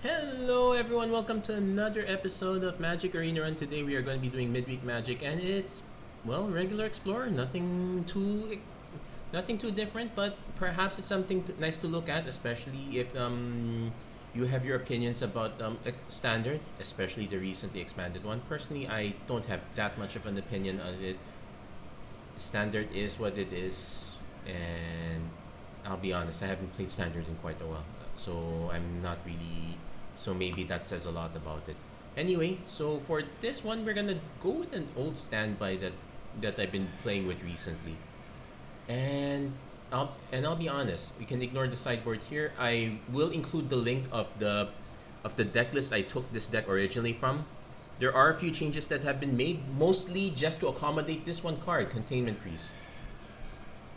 Hello everyone, welcome to another episode of Magic Arena Run. Today we are going to be doing Midweek Magic and it's regular Explorer, nothing too different, but perhaps it's something nice to look at, especially if you have your opinions about standard, especially the recently expanded one. Personally, I don't have that much of an opinion on it. Standard is what it is, and I'll be honest, I haven't played standard in quite a while, so I'm not really. So maybe that says a lot about it. Anyway, so for this one, we're gonna go with an old standby that I've been playing with recently, and I'll be honest. We can ignore the sideboard here. I will include the link of the deck list I took this deck originally from. There are a few changes that have been made, mostly just to accommodate this one card, Containment Priest.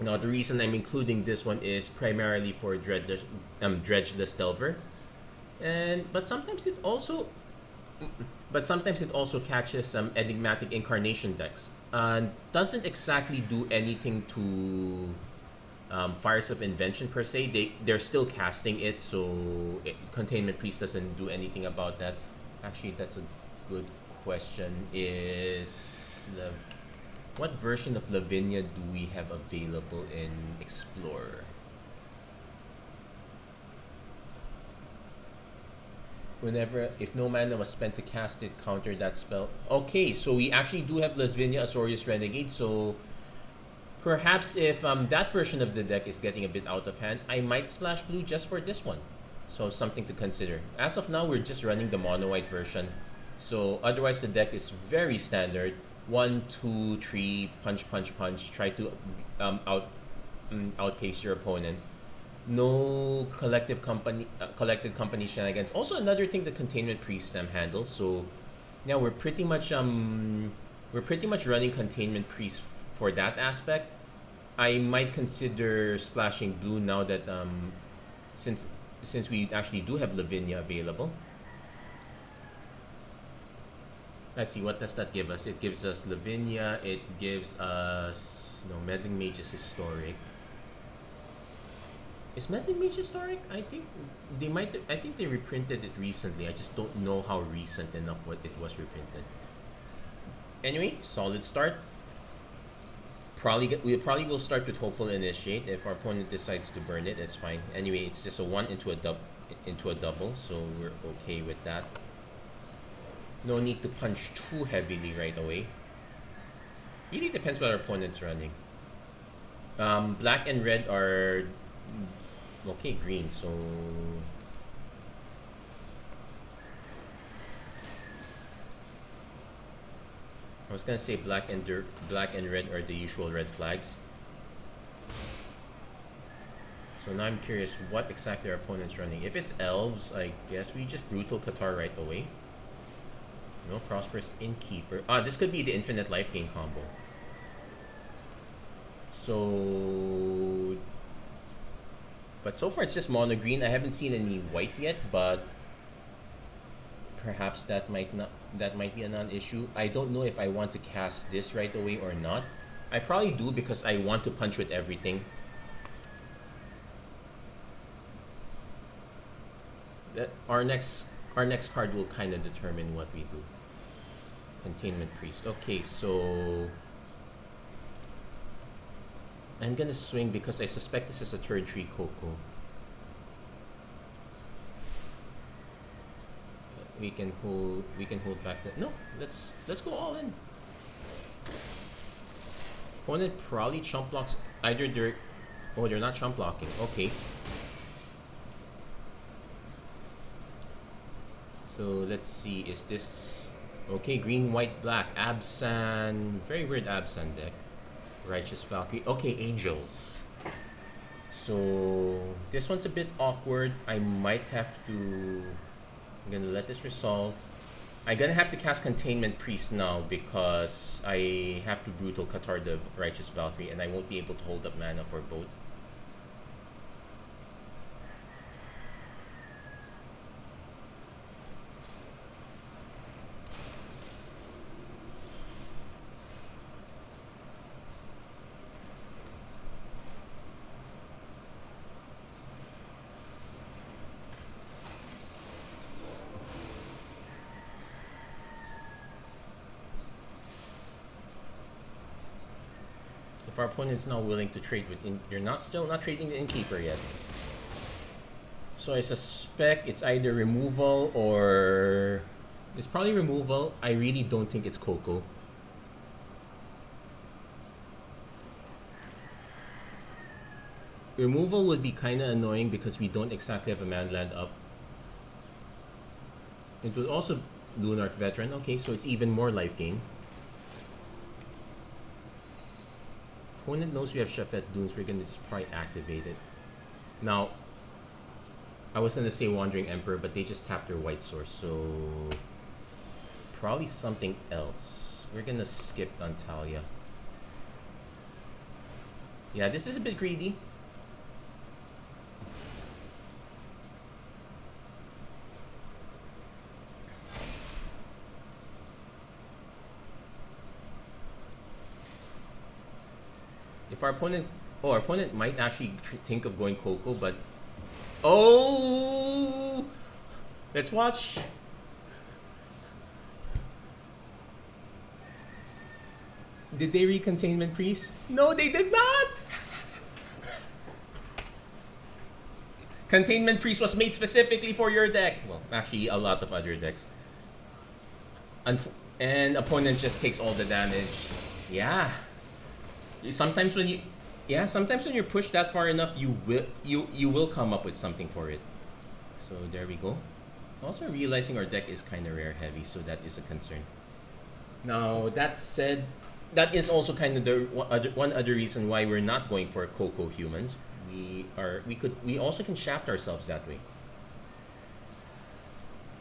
Now, the reason I'm including this one is primarily for Dredgeless Delver, and but sometimes it also catches some enigmatic incarnation decks. Doesn't exactly do anything to Fires of Invention per se. They're still casting it, so Containment Priest doesn't do anything about that. Actually, that's a good question. What version of Lavinia do we have available in Explorer? If no mana was spent to cast it, counter that spell. Okay, so we actually do have Lavinia Azorius Renegade, so perhaps if that version of the deck is getting a bit out of hand, I might splash blue just for this one. So something to consider. As of now, we're just running the mono white version. So otherwise the deck is very standard. 1, 2, 3, punch, punch, punch. Try to outpace your opponent. No collected company shenanigans. Also another thing the Containment Priest handles. So now we're pretty much running Containment Priest for that aspect. I might consider splashing blue now that since we actually do have Lavinia available. Let's see, what does that give us? It gives us Lavinia. It gives us Meddling Mage is historic. Is Meddling Mage historic? I think they reprinted it recently. I just don't know how recent enough what it was reprinted. Anyway, solid start. We probably will start with Hopeful Initiate. If our opponent decides to burn it, it's fine. Anyway, it's just a 1 into a double, so we're okay with that. No need to punch too heavily right away. Really depends what our opponent's running. Black and red are okay. Green, so I was gonna say black and red are the usual red flags. So now I'm curious what exactly our opponent's running. If it's elves, I guess we just brutal Qatar right away. No Prosperous Innkeeper. This could be the infinite life gain combo. But so far it's just mono green. I haven't seen any white yet, but perhaps that might be a non-issue. I don't know if I want to cast this right away or not. I probably do because I want to punch with everything. Our next card will kind of determine what we do. Containment Priest. Okay, so I'm gonna swing because I suspect this is a turn 3 Coco. We can hold back the let's go all in. Opponent probably chump blocks either they're not chump blocking. Okay. So let's see, is this okay? Green, white, black, Absan, very weird Absan deck. Righteous Valkyrie. Okay, Angels. So this one's a bit awkward. I'm gonna let this resolve. I'm gonna have to cast Containment Priest now because I have to brutal Qatar the Righteous Valkyrie and I won't be able to hold up mana for both. our opponent's not willing to trade with, you're still not trading the Innkeeper yet. So I suspect it's either removal or it's probably removal. I really don't think it's Coco. Removal would be kind of annoying because we don't exactly have a man land up. It would also Lunarch Veteran. Okay, so it's even more life gain. Opponent knows we have Shafet Dunes. We're gonna just probably activate it. Now, I was gonna say Wandering Emperor, but they just tapped their white source, so probably something else. We're gonna skip Antalya. Yeah, this is a bit greedy. If our opponent, our opponent might actually think of going Coco, but oh, let's watch. Did they read Containment Priest? No, they did not. Containment Priest was made specifically for your deck. Well, actually, a lot of other decks. And opponent just takes all the damage. Yeah. Sometimes when you're pushed that far enough, you will come up with something for it. So there we go. Also realizing our deck is kind of rare heavy, so that is a concern. Now that said, that is also kind of the one other reason why we're not going for Coco humans. We also can shaft ourselves that way.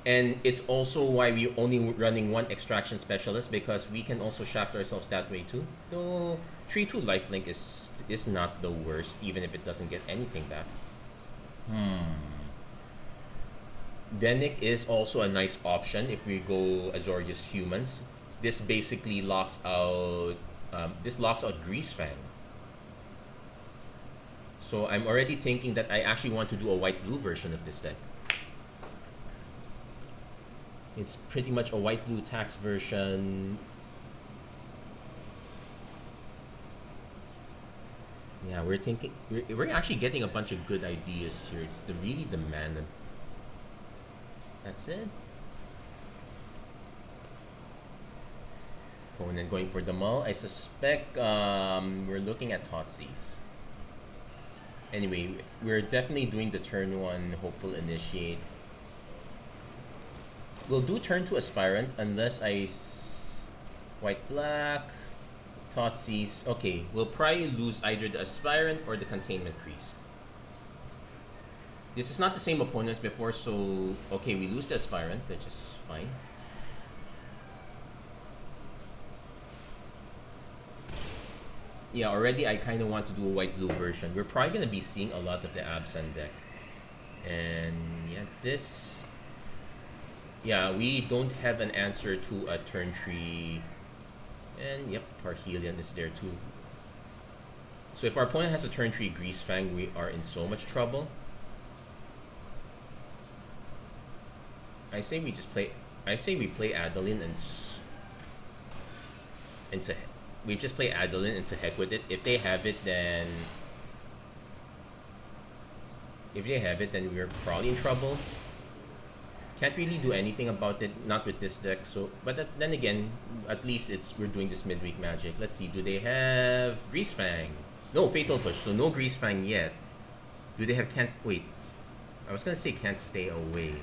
And it's also why we're only running one extraction specialist, because we can also shaft ourselves that way too. Though 3/2 lifelink is not the worst, even if it doesn't get anything back. Dennick is also a nice option if we go Azorius humans. This basically locks out Greasefang. So I'm already thinking that I actually want to do a white-blue version of this deck. It's pretty much a white-blue tax version. Yeah, we're actually getting a bunch of good ideas here. It's really the mana. That's it. Opponent going for the mull. I suspect we're looking at Thoughtseize. Anyway, we're definitely doing the turn 1 hopeful initiate. We'll do turn 2 aspirant unless white black Thoughtseize. Okay, we'll probably lose either the aspirant or the Containment Priest. This is not the same opponent as before, so okay, we lose the aspirant, which is fine. Yeah, already I kind of want to do a white-blue version. We're probably going to be seeing a lot of the Absent deck. And yeah, this... Yeah, we don't have an answer to a turn 3. And yep, Parhelion is there too. So if our opponent has a turn 3 Greasefang, we are in so much trouble. I say we play Adeline we just play Adeline and to heck with it. If they have it, then we're probably in trouble. Can't really do anything about it, not with this deck. So, but then again, at least we're doing this midweek magic. Let's see, do they have Greasefang? No, Fatal Push, so no Greasefang yet. Do they have wait, I was gonna say Can't Stay Away.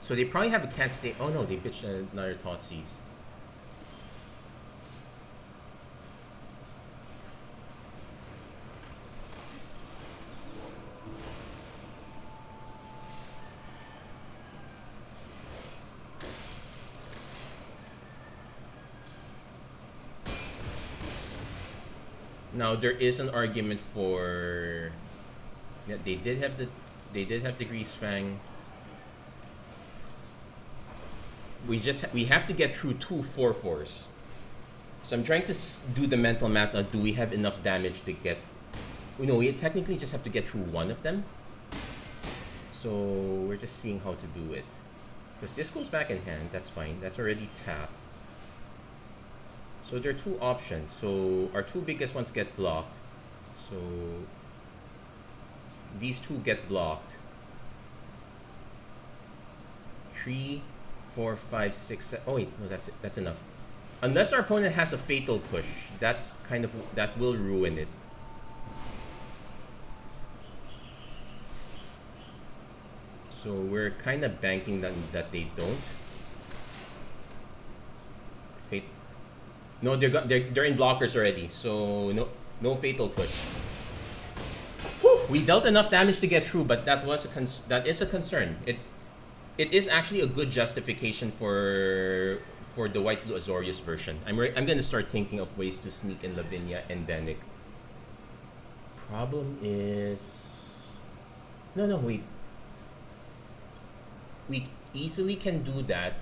So they probably have a Can't Stay. Oh no, they bitched another Thoughtseize. Now there is an argument for. Yeah, they did have the Greasefang. We have to get through 2 4/4s. So I'm trying to do the mental math on, do we have enough damage to get... we technically just have to get through 1 of them. So we're just seeing how to do it. Because this goes back in hand, that's fine. That's already tapped. So there are two options. So our two biggest ones get blocked. So these two get blocked. 3, 4, 5, 6, 7. Oh wait, no, that's it. That's enough. Unless our opponent has a fatal push, that's kind of that will ruin it. So we're kind of banking that they don't. Fate. No, they're in blockers already. So no fatal push. Whew, we dealt enough damage to get through, but that is a concern. It is actually a good justification for the white blue Azorius version. I'm gonna start thinking of ways to sneak in Lavinia and Dennick. Problem is, no wait. We easily can do that.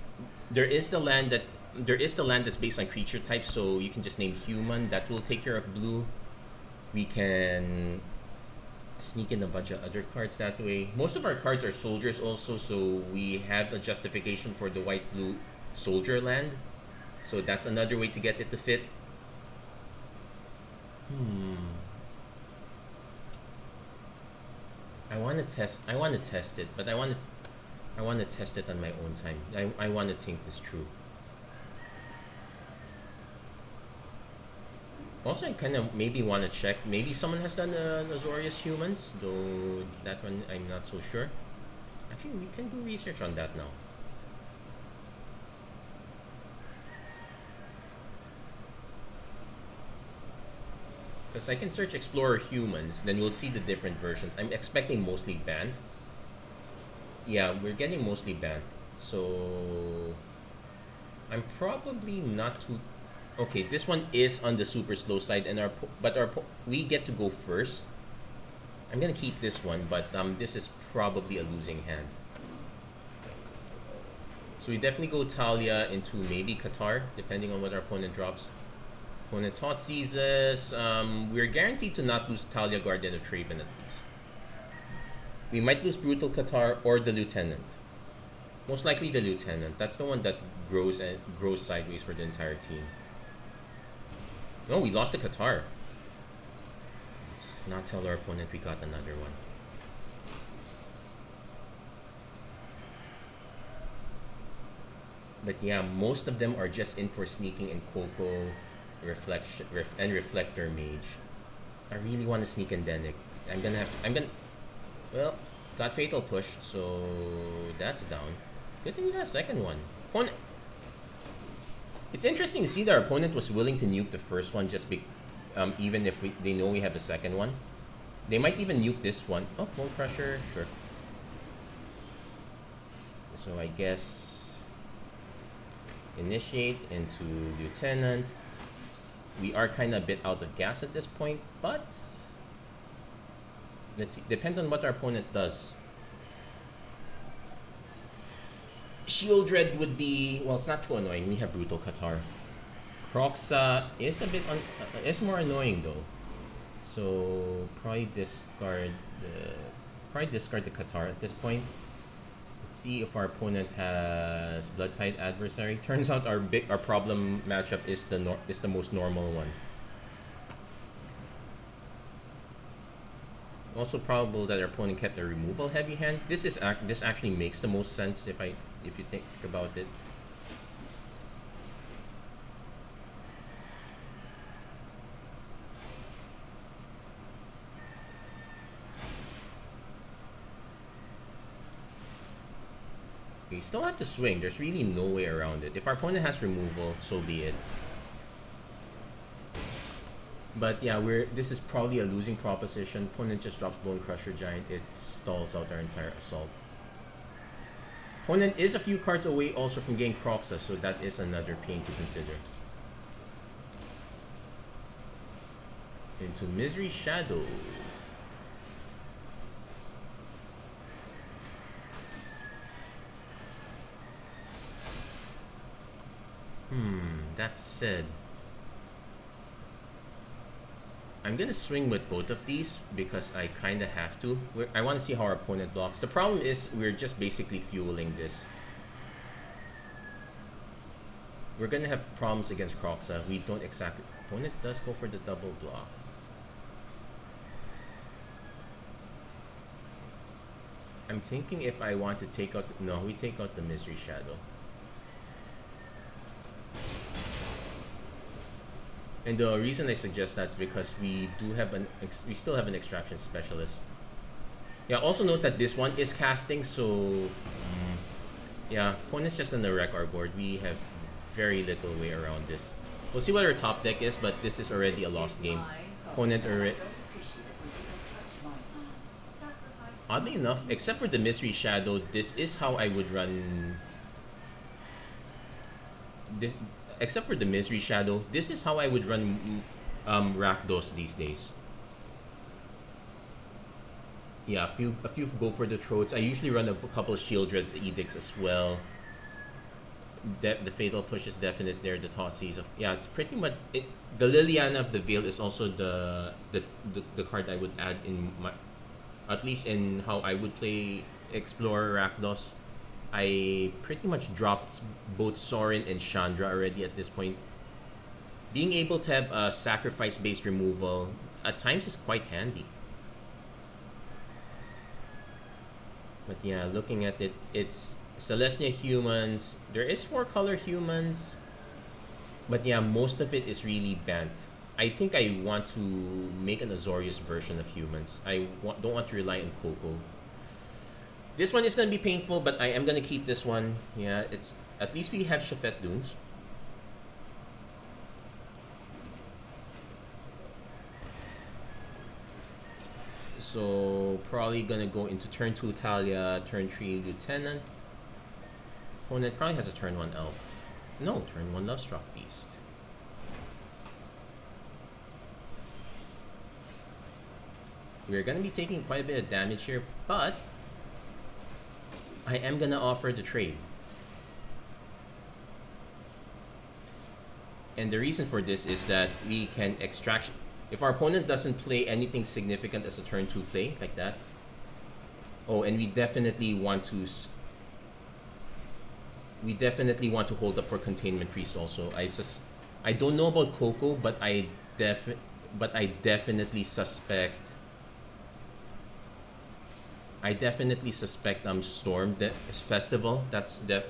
There is the land that's based on creature type, so you can just name human. That will take care of blue. We can sneak in a bunch of other cards that way. Most of our cards are soldiers also, so we have a justification for the white blue soldier land. So that's another way to get it to fit. I want to test it, but I want to test it on my own time. I want to think this through. Also, I kind of maybe want to check. Maybe someone has done Azorius humans, though that one I'm not so sure. Actually, we can do research on that now. Because I can search Explorer humans, then we'll see the different versions. I'm expecting mostly banned. Yeah, we're getting mostly banned. So I'm probably not too... Okay, this one is on the super slow side, and we get to go first. I'm gonna keep this one, but this is probably a losing hand. So we definitely go Talia into maybe Qatar, depending on what our opponent drops. Opponent Thoughtseizes us. We're guaranteed to not lose Talia, Guardian of Traven at least. We might lose Brutal Qatar or the Lieutenant. Most likely the Lieutenant. That's the one that grows sideways for the entire team. No, we lost the Qatar. Let's not tell our opponent we got another one. But yeah, most of them are just in for sneaking in Coco, and Reflector Mage. I really want to sneak in Dennick. Well, got Fatal Push, so that's down. Good thing we got a second one. Opponent. It's interesting to see that our opponent was willing to nuke the first one even if they know we have a second one. They might even nuke this one. Oh, Bone Crusher, sure. So I guess initiate into Lieutenant. We are kind of a bit out of gas at this point, but let's see. Depends on what our opponent does. Shield Dread would be, well, it's not too annoying. We have Brutal Qatar. Croxa is a bit is more annoying though. So probably discard the Qatar at this point. Let's see if our opponent has Blood Tide Adversary. Turns out our problem matchup is the most normal one. Also probable that our opponent kept a removal heavy hand. This actually makes the most sense if you think about it. We still have to swing. There's really no way around it. If our opponent has removal, so be it. But yeah, this is probably a losing proposition. Opponent just drops Bone Crusher Giant. It stalls out our entire assault. Opponent is a few cards away also from getting Croxa, so that is another pain to consider. Into Misery Shadow. That said, I'm gonna swing with both of these because I kinda have to. I want to see how our opponent blocks. The problem is we're just basically fueling this. we're gonna have problems against Croxa. We don't exactly. Opponent does go for the double block. I'm thinking if I want to take out. No, we take out the Misery Shadow. And the reason I suggest that's because we do have we still have an extraction specialist. Yeah. Also note that this one is casting, so yeah, opponent's just gonna wreck our board. We have very little way around this. We'll see what our top deck is, but this is already a lost game. Opponent already. Oddly enough, except for the Mystery Shadow, this is how I would run. This, except for the Mystery Shadow, this is how I would run Rakdos these days. Yeah, a few go for the throats. I usually run a couple of Shield Dreads, Edicts as well. The Fatal Push is definite there. The Tossies of it's pretty much it. The Liliana of the Veil is also the card I would add in my, at least in how I would play Explorer Rakdos. I pretty much dropped both Sorin and Chandra already at this point. Being able to have a sacrifice-based removal at times is quite handy. But yeah, looking at it, it's Celestia humans. There is 4-color humans. But yeah, most of it is really banned. I think I want to make an Azorius version of humans. I don't want to rely on Coco. This one is going to be painful, but I am going to keep this one. Yeah, it's at least we have Shafet Dunes. So probably going to go into turn 2 Talia, turn 3 Lieutenant. Opponent probably has a turn 1 Elf. No, turn 1 Lovestruck Beast. We're going to be taking quite a bit of damage here, but I am going to offer the trade. And the reason for this is that we can extract... If our opponent doesn't play anything significant as a turn 2 play, like that. Oh, and we definitely want to... We definitely want to hold up for Containment Priest also. I don't know about Coco, but I definitely suspect... Storm Festival. That's the...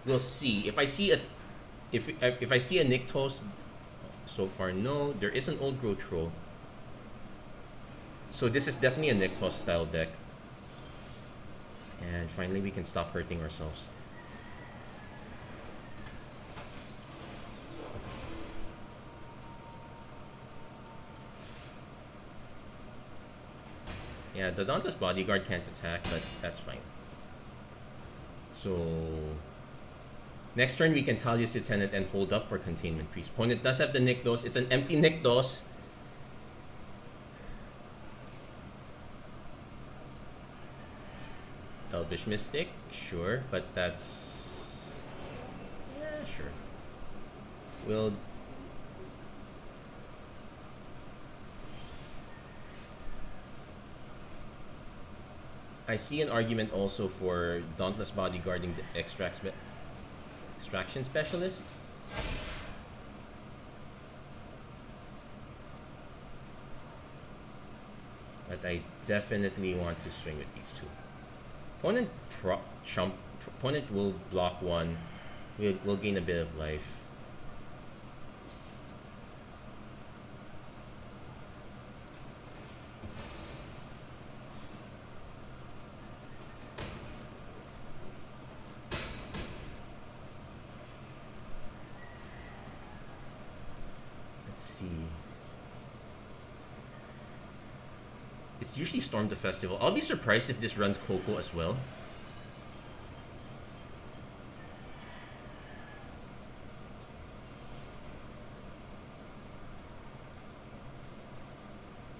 We'll see. If I see a... If I see a Nykthos, so far no. There is an Old Growth Troll. So this is definitely a Nykthos style deck. And finally we can stop hurting ourselves. Yeah, the Dauntless Bodyguard can't attack, but that's fine. So... Next turn, we can Talia's Lieutenant and hold up for Containment Priest. Opponent does have the Nykthos. It's an empty Nykthos. Elvish Mystic, sure, but that's... Yeah, sure. We'll... I see an argument also for Dauntless Bodyguarding the Extraction Specialist. But I definitely want to swing with these two. Opponent will block one. We'll gain a bit of life. It's usually Storm the Festival. I'll be surprised if this runs Coco as well.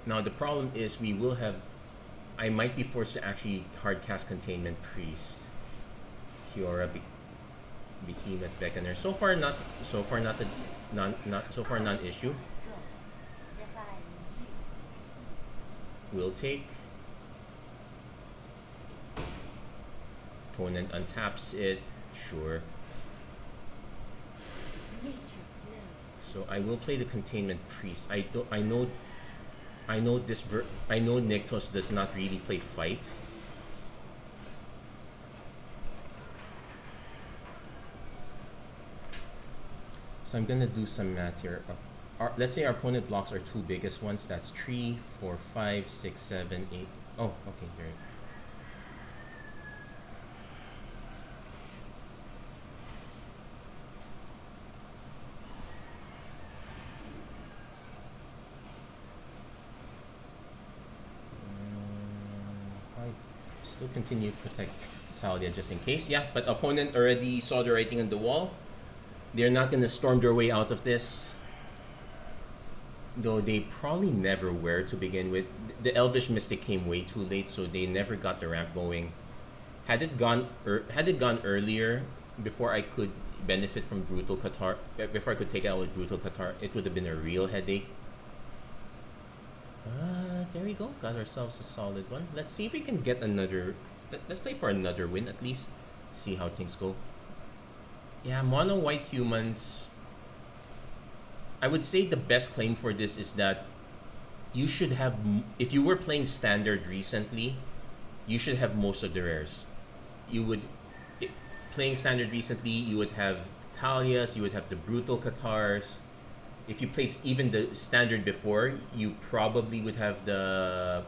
Now the problem is we will have... I might be forced to actually hardcast Containment Priest, Kiora, Behemoth, Beckoner. So far non-issue. We'll take. Opponent untaps it, sure. So I will play the Containment Priest. I know Nyctos does not really play fight. So I'm gonna do some math here. Let's say our opponent blocks our two biggest ones. That's 3, 4, 5, 6, 7, 8. Oh, okay, here. Still continue to protect Talia just in case. Yeah, but opponent already saw the writing on the wall. They're not gonna storm their way out of this. Though they probably never were to begin with. The Elvish Mystic came way too late, so they never got the ramp going. Had it gone earlier, before I could benefit from Brutal Qatar, before I could take out with Brutal Qatar, it would have been a real headache. There we go. Got ourselves a solid one. Let's see if we can get another. Let's play for another win at least. See how things go. Yeah, mono white humans. I would say the best claim for this is that you should have, if you were playing standard recently, you should have most of the rares. You would, playing standard recently, you would have Talias, you would have the Brutal Qatars. If you played even the standard before, you probably would have the,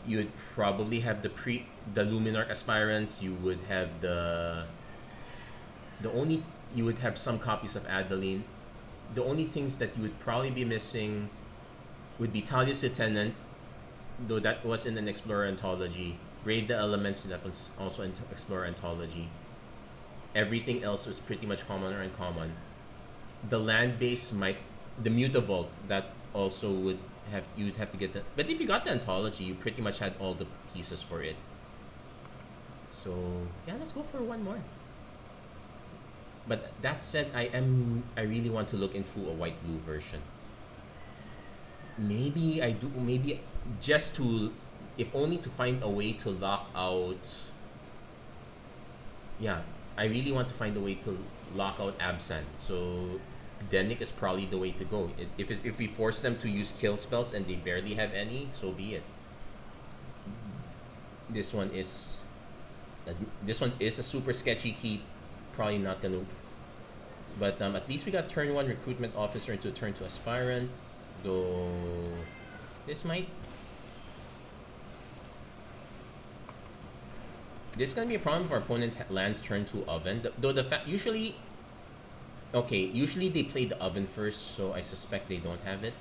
you would probably have the Luminarch Aspirants. You would have you would have some copies of Adeline. The only things that you would probably be missing would be Talia's Lieutenant, though that was in an Explorer Anthology. Brave the Elements, that was also in Explorer Anthology. Everything else was pretty much common or uncommon. The land base might, the Mutavault, that also would have, you would have to get that. But if you got the Anthology, you pretty much had all the pieces for it. So yeah, let's go for one more. But that said, I really want to look into a white-blue version. Maybe I do, maybe just to, if only to find a way to lock out. Yeah, I really want to find a way to lock out Absent. So Dennick is probably the way to go. If we force them to use kill spells and they barely have any, so be it. This one is a super sketchy keep. Probably not gonna, but at least we got turn 1 Recruitment Officer into turn 2 Aspirant. Though this is gonna be a problem if our opponent lands turn 2 Oven. Though usually they play the Oven first, so I suspect they don't have it.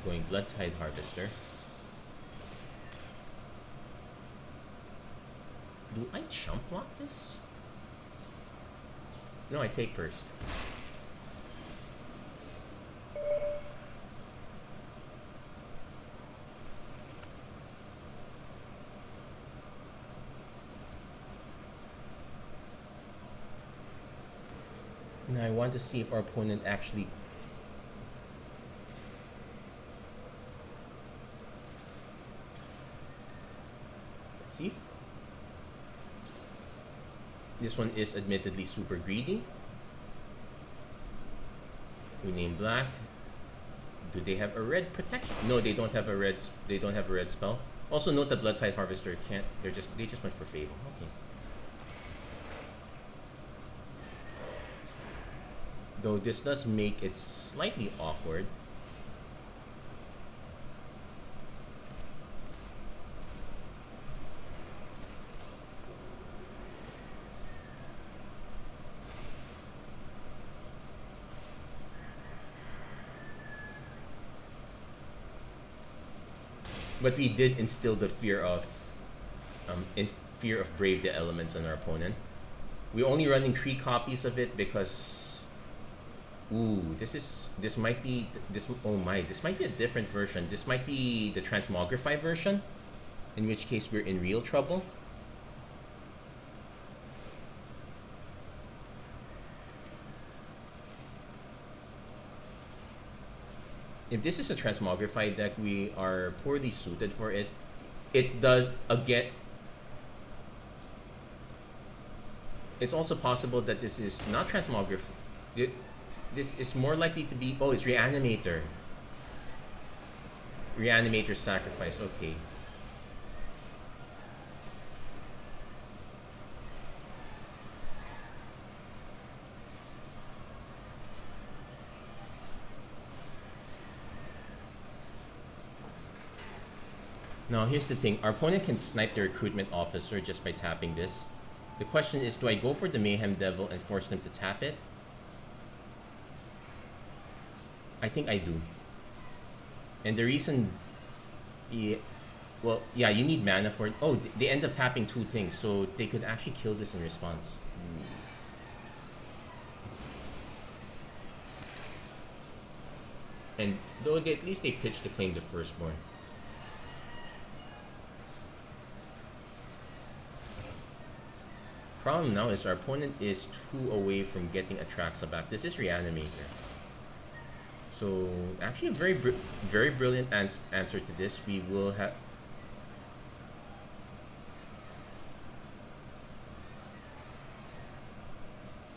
Going Bloodtide Harvester. Do I chump block this? No, I take first. Now I want to see if our opponent actually... Let's see if... This one is admittedly super greedy. We name black. Do they have a red protection? No, they don't have a red. They don't have a red spell. Also note that Bloodtide Harvester can't. They just went for Fable. Okay. Though this does make it slightly awkward. But we did instill the fear of Brave the Elements on our opponent. We're only running 3 copies of it because, this might be a different version. This might be the Transmogrify version, in which case we're in real trouble. If this is a Transmogrify deck, we are poorly suited for it. It does, again... It's also possible that this is not Transmogrify. This is more likely to be. Oh, it's Reanimator. Reanimator sacrifice. Okay. Now here's the thing. Our opponent can snipe the recruitment officer just by tapping this. The question is, do I go for the Mayhem Devil and force them to tap it? I think I do. And the reason... Yeah, well, yeah, you need mana for it. Oh, they end up tapping 2 things, so they could actually kill this in response. And though at least they pitched to claim the firstborn. Problem now is our opponent is 2 away from getting Atraxa back. This is Reanimator. So actually a very brilliant answer to this. We will have...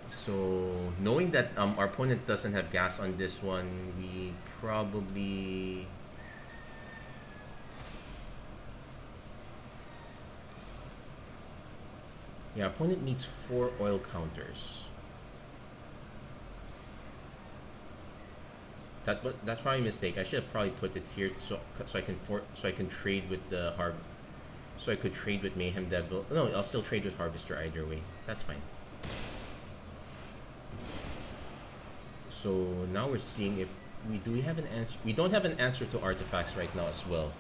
So knowing that our opponent doesn't have gas on this one, we probably... Yeah, opponent needs 4 oil counters. That's probably a mistake. I should have probably put it here so I can trade with the so I could trade with Mayhem Devil. No, I'll still trade with Harvester either way. That's fine. So now we're seeing if we have an answer. We don't have an answer to artifacts right now as well.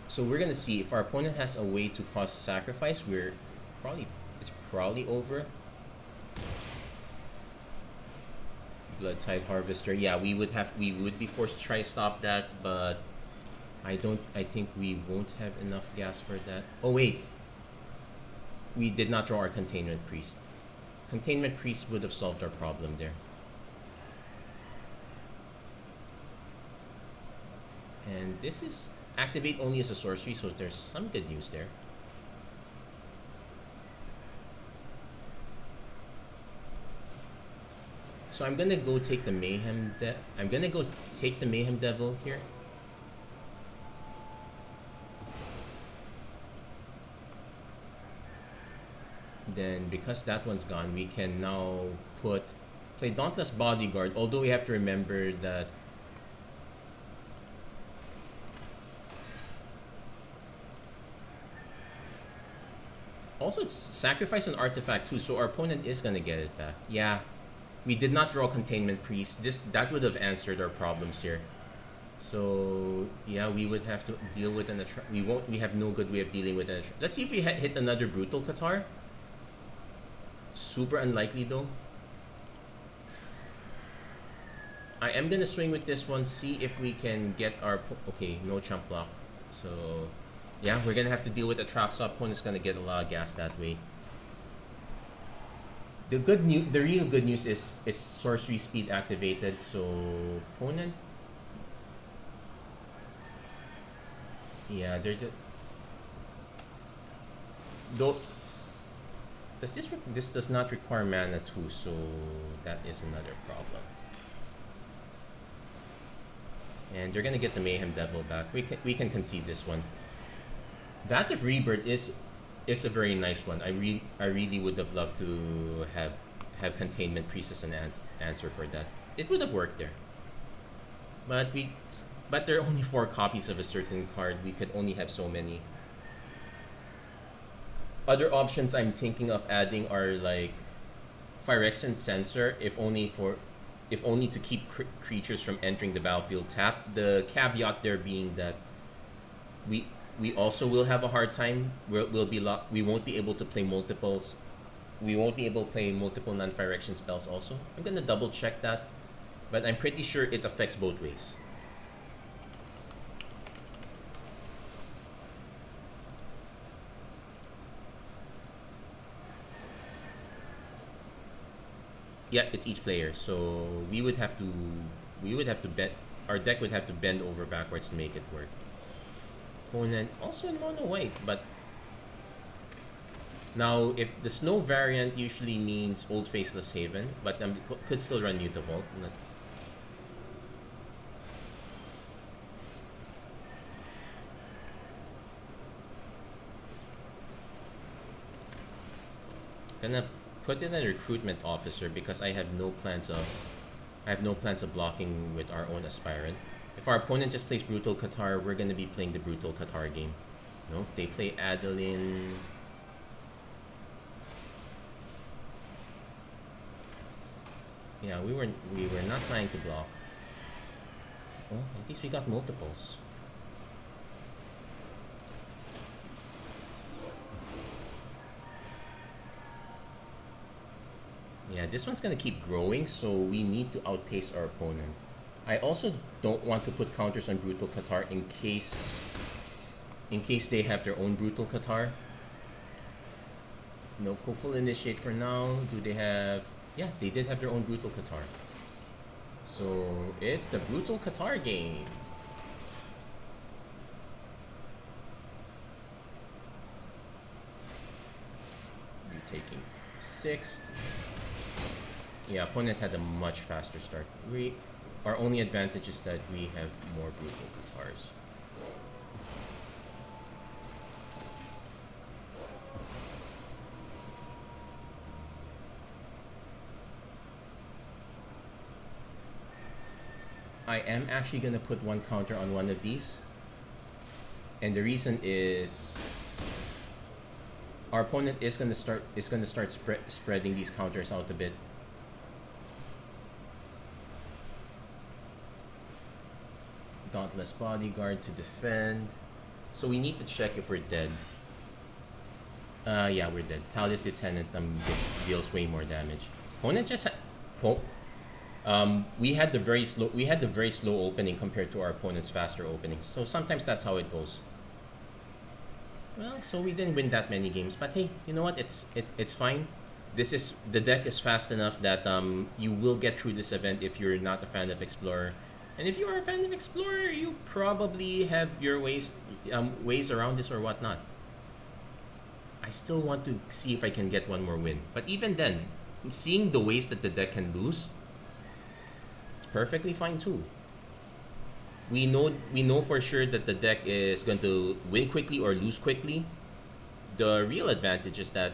So we're gonna see if our opponent has a way to cause sacrifice. It's probably over. Blood Tide Harvester. Yeah, we would be forced to try to stop that, but I think we won't have enough gas for that. Oh wait. We did not draw our Containment Priest. Containment Priest would have solved our problem there. And this is activate only as a sorcery, so there's some good news there. So I'm gonna go take the Mayhem Devil here. Then because that one's gone, we can now play Dauntless Bodyguard, although we have to remember that also it's sacrifice an artifact too, so our opponent is gonna get it back. Yeah. We did not draw Containment Priest. That would have answered our problems here. So yeah, we would have to deal with an we have no good way of dealing with an Let's see if we hit another Brutal Qatar. Super unlikely though. I am gonna swing with this one, see if we can get our... Okay, no chump block. So yeah, we're gonna have to deal with the Atraxa. Opponent's gonna get a lot of gas that way. The real good news is it's sorcery speed activated, so opponent... Yeah, there's a... Though... This does not require mana too, so that is another problem. And they're gonna get the Mayhem Devil back. We can concede this one. That of Rebirth is a very nice one. I really would have loved to have Containment Priest as an answer for that. It would have worked there. But there are only 4 copies of a certain card. We could only have so many. Other options I'm thinking of adding are like Phyrexian Censor, if only to keep creatures from entering the battlefield tapped. The caveat there being that we also will have a hard time. We won't be able to play multiples. We won't be able to play multiple non-Phyrexian spells also. I'm gonna double check that, but I'm pretty sure it affects both ways. Yeah, it's each player. So we would have to bend. Our deck would have to bend over backwards to make it work. Opponent also in mono white, but Now, if the snow variant usually means Old Faceless Haven, but could still run Mutavault. Gonna put in a recruitment officer because I have no plans of blocking with our own aspirant. If our opponent just plays Brutal Qatar, we're gonna be playing the Brutal Qatar game. No, they play Adeline. Yeah, we were not planning to block. Well, at least we got multiples. Yeah, this one's gonna keep growing, so we need to outpace our opponent. I also don't want to put counters on Brutal Qatar in case they have their own Brutal Qatar. No Hopeful Initiate for now. Do they have... Yeah, they did have their own Brutal Qatar. So it's the Brutal Qatar game. You're taking 6. Yeah, opponent had a much faster start. Our only advantage is that we have more Brutal Qatars. I am actually gonna put one counter on one of these, and the reason is our opponent is gonna start spreading these counters out a bit. Dauntless Bodyguard to defend, so we need to check if we're dead. Yeah, we're dead. Talus Lieutenant deals way more damage. Opponent just we had the very slow opening compared to our opponent's faster opening. So sometimes that's how it goes. Well, so we didn't win that many games, but hey, you know what? It's fine. The deck is fast enough that you will get through this event if you're not a fan of Explorer. And if you are a fan of Explorer, you probably have your ways around this or whatnot. I still want to see if I can get one more win. But even then, seeing the ways that the deck can lose, it's perfectly fine too. We know for sure that the deck is going to win quickly or lose quickly. The real advantage is that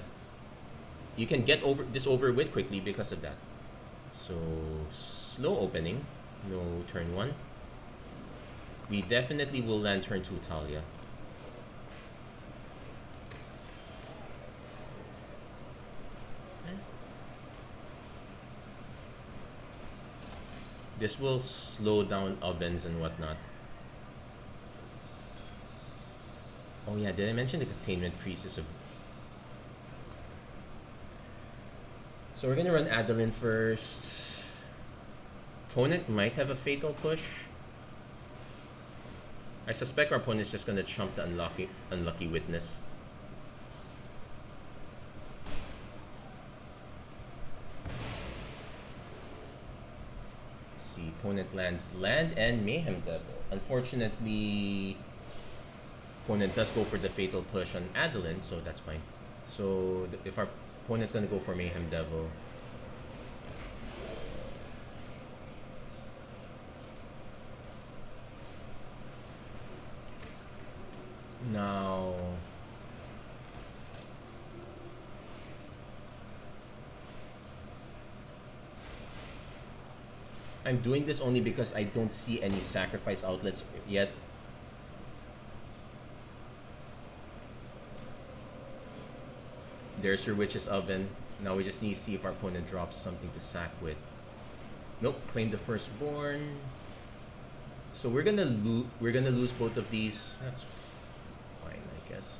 you can get over with quickly because of that. So slow opening, no turn 1. We definitely will land turn 2 Talia. This will slow down ovens and whatnot. Oh yeah, did I mention the Containment Priest is a... So we're gonna run Adeline first. Opponent might have a Fatal Push. I suspect our opponent's just gonna chump the Unlucky Witness. Opponent lands Land and Mayhem Devil. Unfortunately, opponent does go for the Fatal Push on Adeline, so that's fine. So if our opponent's gonna go for Mayhem Devil, now I'm doing this only because I don't see any sacrifice outlets yet. There's your Witch's Oven. Now we just need to see if our opponent drops something to sack with. Nope, claim the Firstborn. So we're gonna lose both of these. That's fine, I guess.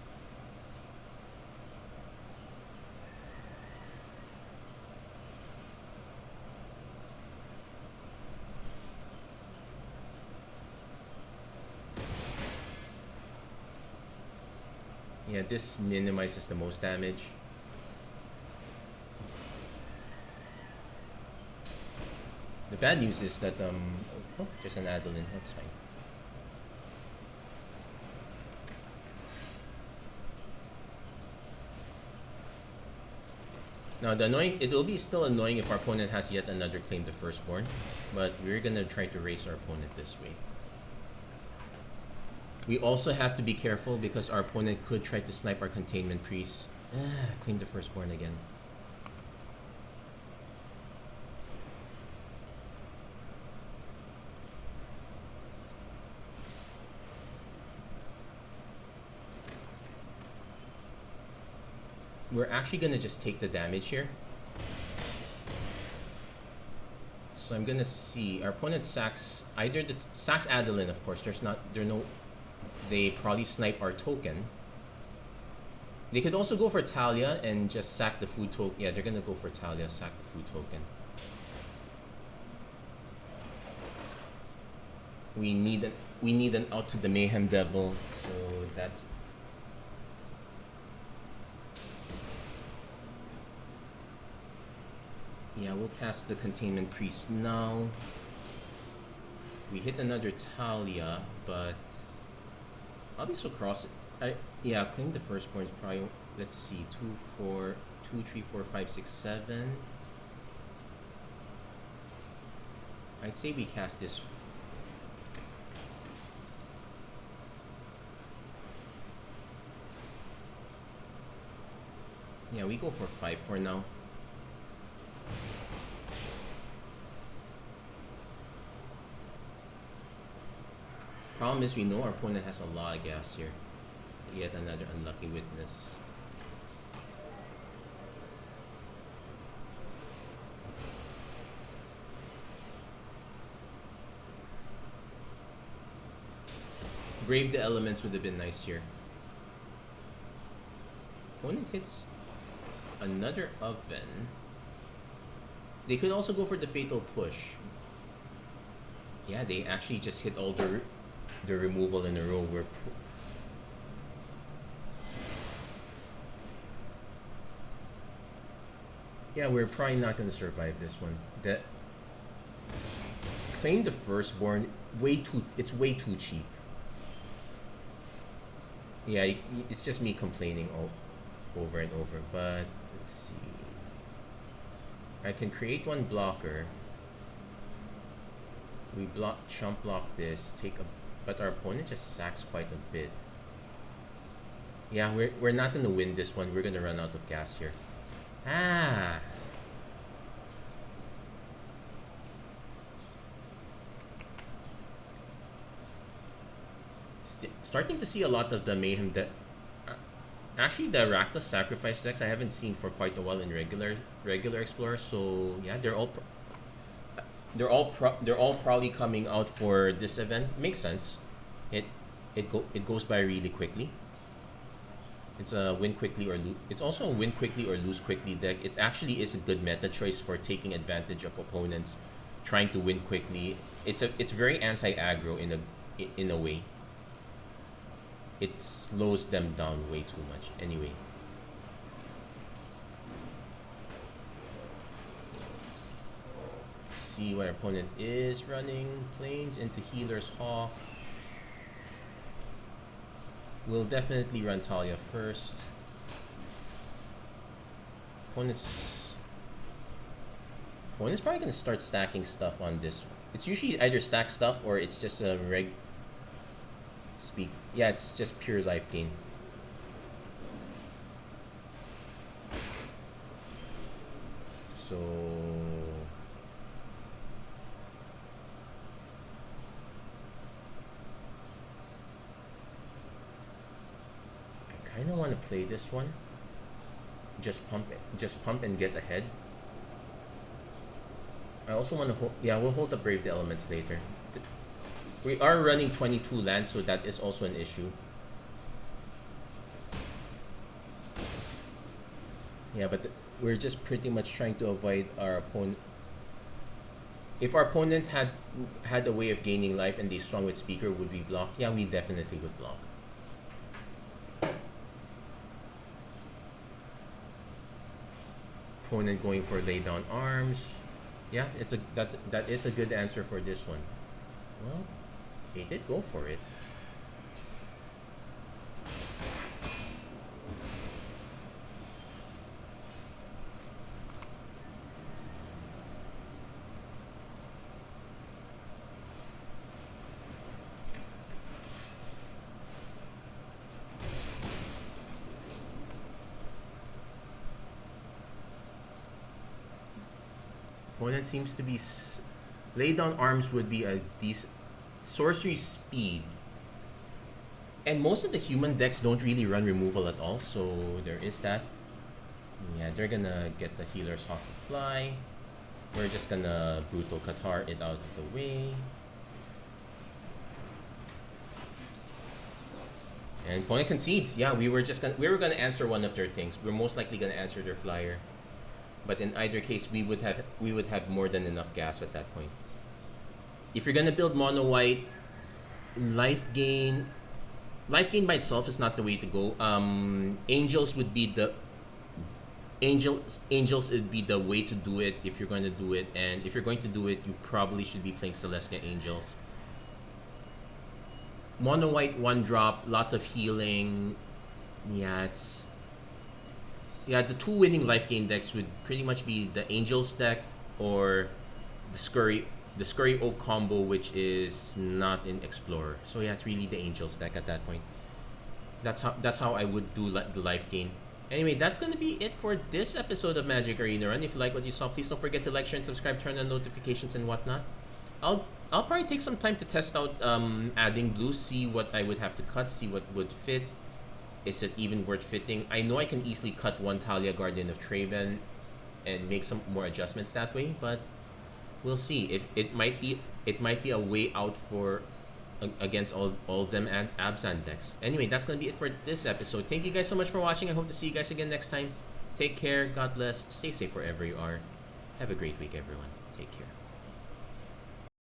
Yeah, this minimizes the most damage. The bad news is that oh, just an Adeline, that's fine. Now the annoying, it will be still annoying if our opponent has yet another claim the firstborn, but we're gonna try to race our opponent this way. We also have to be careful because our opponent could try to snipe our Containment Priest. Claim the firstborn again. We're actually gonna just take the damage here. So I'm gonna see our opponent sacks either the sacks Adeline, of course. They probably snipe our token. They could also go for Talia and just sack the food token. Yeah, they're gonna go for Talia, sack the food token. We need an out to the Mayhem Devil, so that's. Yeah, we'll cast the Containment Priest now. We hit another Talia, but I'll be so cross. Yeah, claim the firstborn is probably, let's see, 2, 3, 4, 5, 6, 7. I'd say we cast this. Yeah, we go for 5 for now. Problem is, we know our opponent has a lot of gas here. Yet another unlucky witness. Brave the Elements would have been nice here. Opponent hits another Oven. They could also go for the Fatal Push. Yeah, they actually just hit all the removal in a row. We're probably not going to survive this one. That claim the firstborn, it's way too cheap. Yeah, it's just me complaining over and over. But let's see. I can create one blocker. We chump block this, but our opponent just sacks quite a bit. Yeah, we're not gonna win this one. We're gonna run out of gas here. Starting to see a lot of the Mayhem actually the Rakdos Sacrifice decks I haven't seen for quite a while in regular Explorer. So yeah, they're all probably coming out for this event. Makes sense. It goes by really quickly. It's a win quickly or lose. It's also a win quickly or lose quickly deck. It actually is a good meta choice for taking advantage of opponents trying to win quickly. It's very anti-aggro in a way. It slows them down way too much. Anyway. Let's see what our opponent is running. Plains into Healer's Hawk. We'll definitely run Talia first. Opponent's probably going to start stacking stuff on this. It's usually either stack stuff or it's just a speak. Yeah, it's just pure life gain. So I kind of want to play this one. Just pump and get ahead. I also want to hold. Yeah, we'll hold the Brave the Elements later. We are running 22 lands, so that is also an issue. Yeah, but we're just pretty much trying to avoid our opponent. If our opponent had a way of gaining life and they swung with Speaker, would we block? Yeah, we definitely would block. Opponent going for lay down arms. Yeah, that is a good answer for this one. Well, they did go for it. Opponent seems to be lay down arms would be a decent sorcery speed. And most of the human decks don't really run removal at all, so there is that. Yeah, they're gonna get the healers off the fly. We're just gonna brutal Qatar it out of the way. And opponent concedes. Yeah, we were gonna answer one of their things. We're most likely gonna answer their flyer. But in either case, we would have more than enough gas at that point. If you're gonna build mono white, life gain by itself is not the way to go. Angels would be the angels would be the way to do it if you're going to do it, and if you're going to do it, you probably should be playing Celestia Angels. Mono white 1-drop, lots of healing. Yeah, the two winning life gain decks would pretty much be the Angels deck or the Scurry Oak combo, which is not in Explorer. So yeah, it's really the Angels deck at that point. That's how I would do the life gain. Anyway, that's going to be it for this episode of Magic Arena Run. If you like what you saw, please don't forget to like, share, and subscribe, turn on notifications and whatnot. I'll probably take some time to test out adding blue, see what I would have to cut, see what would fit. Is it even worth fitting? I know I can easily cut one Talia Guardian of Traven and make some more adjustments that way, but we'll see. If it might be a way out for against all them and Abzan decks. Anyway, that's gonna be it for this episode. Thank you guys so much for watching. I hope to see you guys again next time. Take care, God bless, stay safe wherever you are. Have a great week, everyone. Take care.